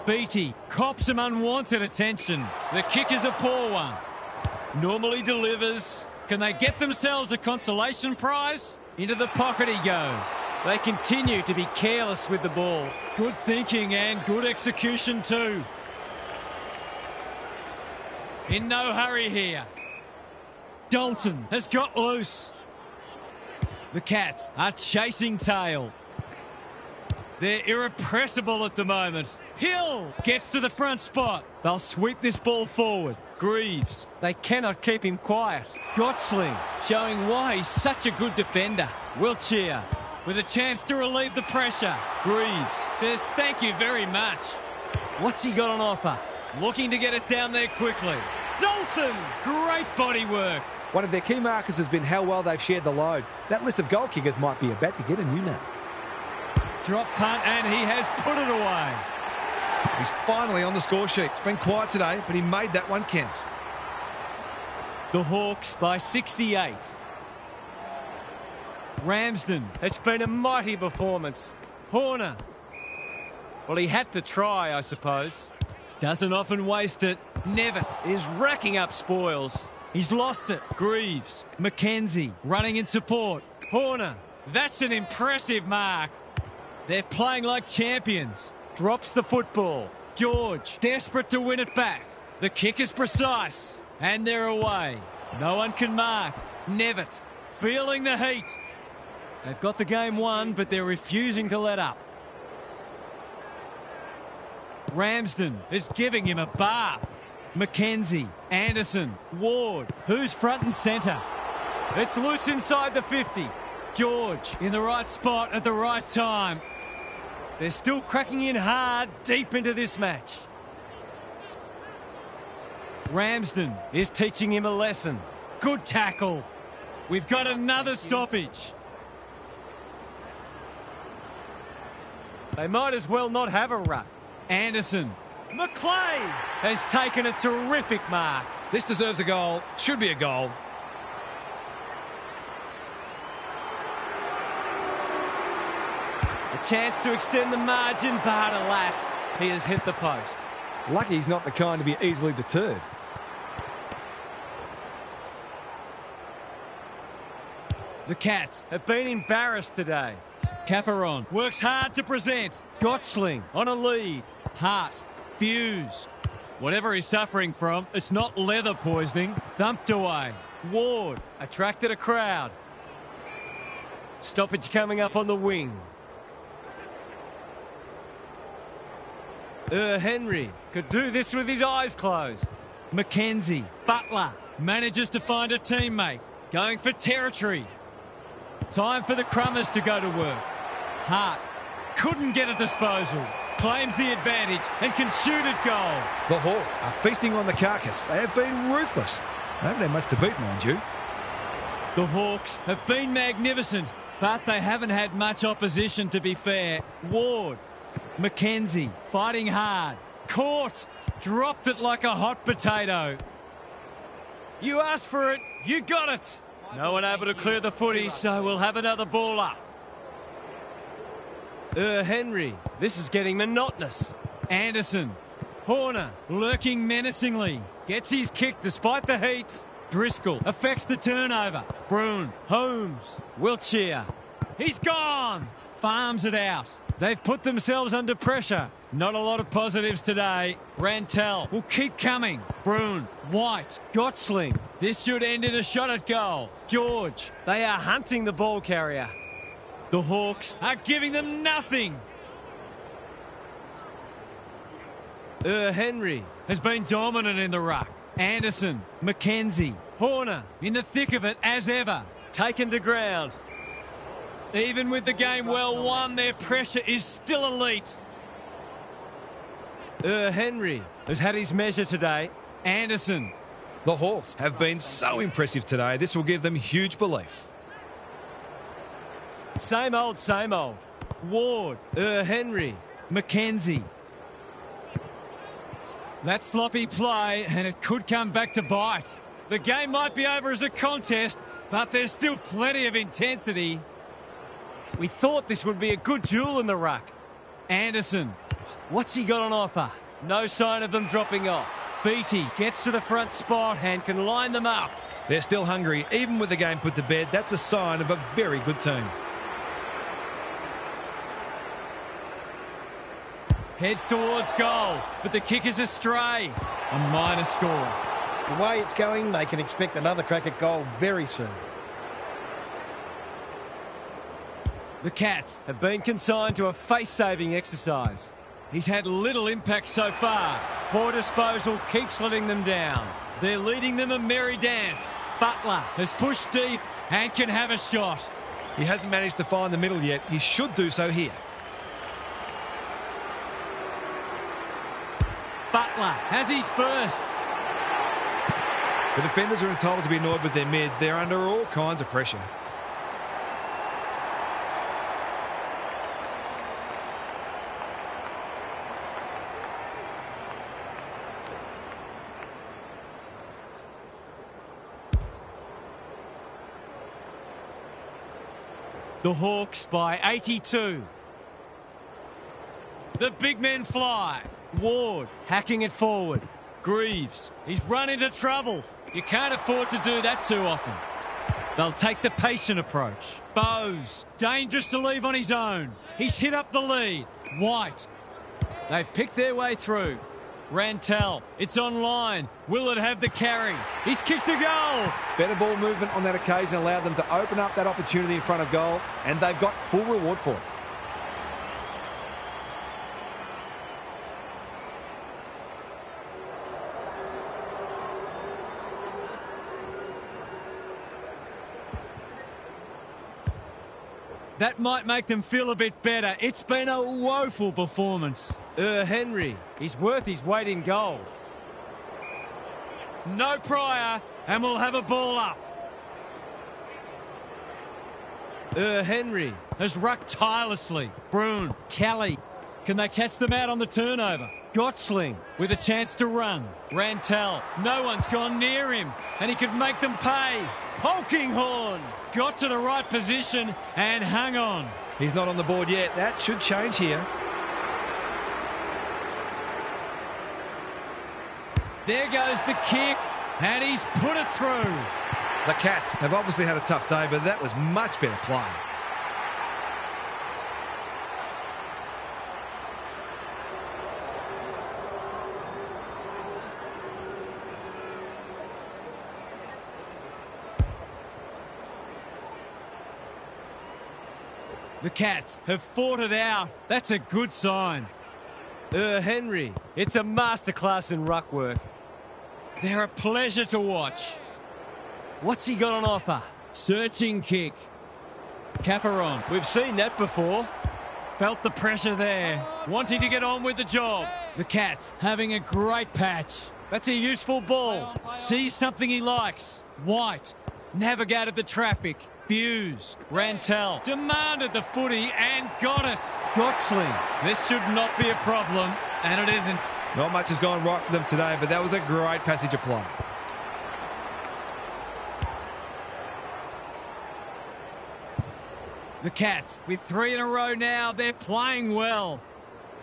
Beattie cops some unwanted attention. The kick is a poor one. Normally delivers. Can they get themselves a consolation prize? Into the pocket he goes. They continue to be careless with the ball. Good thinking and good execution too. In no hurry here. Dalton has got loose. The Cats are chasing tail. They're irrepressible at the moment. Hill gets to the front spot. They'll sweep this ball forward. Greaves, they cannot keep him quiet. Gotchling showing why he's such a good defender. Wiltshire with a chance to relieve the pressure. Greaves says thank you very much. What's he got on offer? Looking to get it down there quickly. Dalton, great body work. One of their key markers has been how well they've shared the load. That list of goal kickers might be about to get a new name. Drop punt and he has put it away. He's finally on the score sheet. It's been quiet today, but he made that one count. The Hawks by 68. Ramsden, it's been a mighty performance. Horner. Well, he had to try, I suppose. Doesn't often waste it. Nevitt is racking up spoils. He's lost it. Greaves. Mackenzie running in support. Horner. That's an impressive mark. They're playing like champions. Drops the football. George, desperate to win it back. The kick is precise. And they're away. No one can mark. Nevitt, feeling the heat. They've got the game won, but they're refusing to let up. Ramsden is giving him a bath. Mackenzie, Anderson, Ward. Who's front and centre? It's loose inside the 50. George in the right spot at the right time. They're still cracking in hard deep into this match. Ramsden is teaching him a lesson. Good tackle. We've got another stoppage. They might as well not have a run. Anderson. McLean has taken a terrific mark. This deserves a goal. Should be a goal. A chance to extend the margin, but alas, he has hit the post. Lucky he's not the kind to be easily deterred. The Cats have been embarrassed today. Caperon works hard to present. Gotchling on a lead. Hart, Buse. Whatever he's suffering from, it's not leather poisoning. Thumped away. Ward attracted a crowd. Stoppage coming up on the wing. Henry could do this with his eyes closed. Mackenzie, Butler, manages to find a teammate. Going for territory. Time for the Crummers to go to work. Hart couldn't get a disposal. Claims the advantage and can shoot at goal. The Hawks are feasting on the carcass. They have been ruthless. They haven't had much to beat, mind you. The Hawks have been magnificent, but they haven't had much opposition, to be fair. Ward, Mackenzie fighting hard. Caught. Dropped it like a hot potato. You asked for it, you got it. No one able to clear the footy, so we'll have another ball up. Henry, this is getting monotonous. Anderson, Horner, lurking menacingly. Gets his kick despite the heat. Driscoll affects the turnover. Bruin, Holmes, Wiltshire. He's gone. Farms it out. They've put themselves under pressure. Not a lot of positives today. Rantel Will keep coming. Bruin, White, Gottsling. This should end in a shot at goal. George. They are hunting the ball carrier. The Hawks are giving them nothing. Henry Has been dominant in the ruck. Anderson, McKenzie, Horner in the thick of it as ever. taken to ground. Even with the game well won, their pressure is still elite. Henry has had his measure today. Anderson. The Hawks have been so impressive today. This will give them huge belief. Same old, same old. Ward. Henry. McKenzie. That sloppy play, and it could come back to bite. The game might be over as a contest, but there's still plenty of intensity. We thought this would be a good duel in the ruck. Anderson. What's he got on offer? No sign of them dropping off. Beattie gets to the front spot and can line them up. They're still hungry, even with the game put to bed. That's a sign of a very good team. Heads towards goal, but the kick is astray. A minor score. The way it's going, they can expect another crack at goal very soon. The Cats. Have been consigned to a face-saving exercise. He's had little impact so far. Poor disposal keeps letting them down. They're leading them a merry dance. Butler has pushed deep and can have a shot. He hasn't managed to find the middle yet. He should do so here. Butler has his first. The defenders are entitled to be annoyed with their mids. They're under all kinds of pressure. The Hawks by 82. The big men fly. Ward hacking it forward. Greaves. He's run into trouble. You can't afford to do that too often. They'll take the patient approach. Bowes. Dangerous to leave on his own. He's hit up the lead. White. They've picked their way through. Rantel. It's on line. Will it have the carry? He's kicked a goal. Better ball movement on that occasion allowed them to open up that opportunity in front of goal, and they've got full reward for it. That might make them feel a bit better. It's been a woeful performance. Henry. He's worth his weight in gold. No prior, and we'll have a ball up. Henry Has rucked tirelessly. Bruin, Kelly. Can they catch them out on the turnover? Gottsling With a chance to run. Rantel. No one's gone near him, and he could make them pay. Polkinghorn. Got to the right position and hung on. He's not on the board yet. That should change here. There goes the kick, and he's put it through. The Cats have obviously had a tough day, but that was much better play. The Cats have fought it out. That's a good sign. Henry. It's a masterclass in ruck work. They're a pleasure to watch. What's he got on offer? Searching kick. Caperon We've seen that before. felt the pressure there, wanting to get on with the job. The Cats having a great patch. That's a useful ball. Sees something he likes. White navigated the traffic. Buse. Rantel. Demanded the footy and got it. Gottsling. This should not be a problem, and it isn't. Not much has gone right for them today, but that was a great passage of play. The Cats, with 3 in a row now, they're playing well.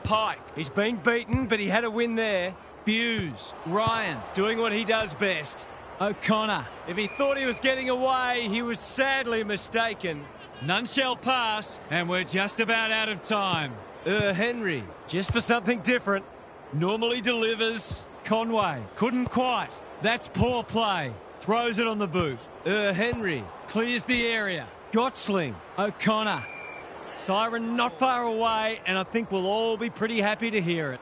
Pike. He's been beaten, but he had a win there. Buse. Ryan. Doing what he does best. O'Connor. If he thought he was getting away, he was sadly mistaken. None shall pass, and we're just about out of time. Henry, just for something different. Normally delivers. Conway, couldn't quite. That's poor play. Throws it on the boot. Henry. Clears the area. Gottsling. O'Connor. Siren not far away, and I think we'll all be pretty happy to hear it.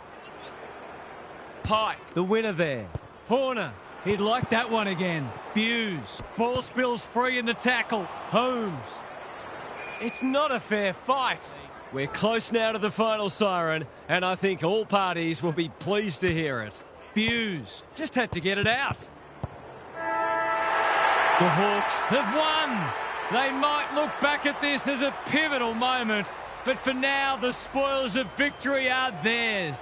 Pike, the winner there. Horner. He'd like that one again. Hughes. Ball spills free in the tackle. Holmes. It's not a fair fight. We're close now to the final siren, and I think all parties will be pleased to hear it. Hughes. Just had to get it out. The Hawks have won. They might look back at this as a pivotal moment, but for now, the spoils of victory are theirs.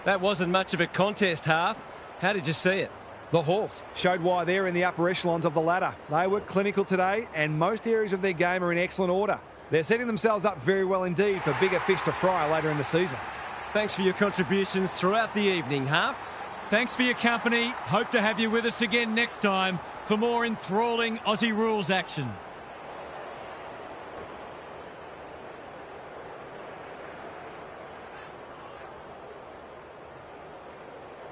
That wasn't much of a contest, Half. How did you see it? The Hawks showed why they're in the upper echelons of the ladder. They were clinical today, and most areas of their game are in excellent order. They're setting themselves up very well indeed for bigger fish to fry later in the season. Thanks for your contributions throughout the evening, Half. Thanks for your company. Hope to have you with us again next time for more enthralling Aussie rules action.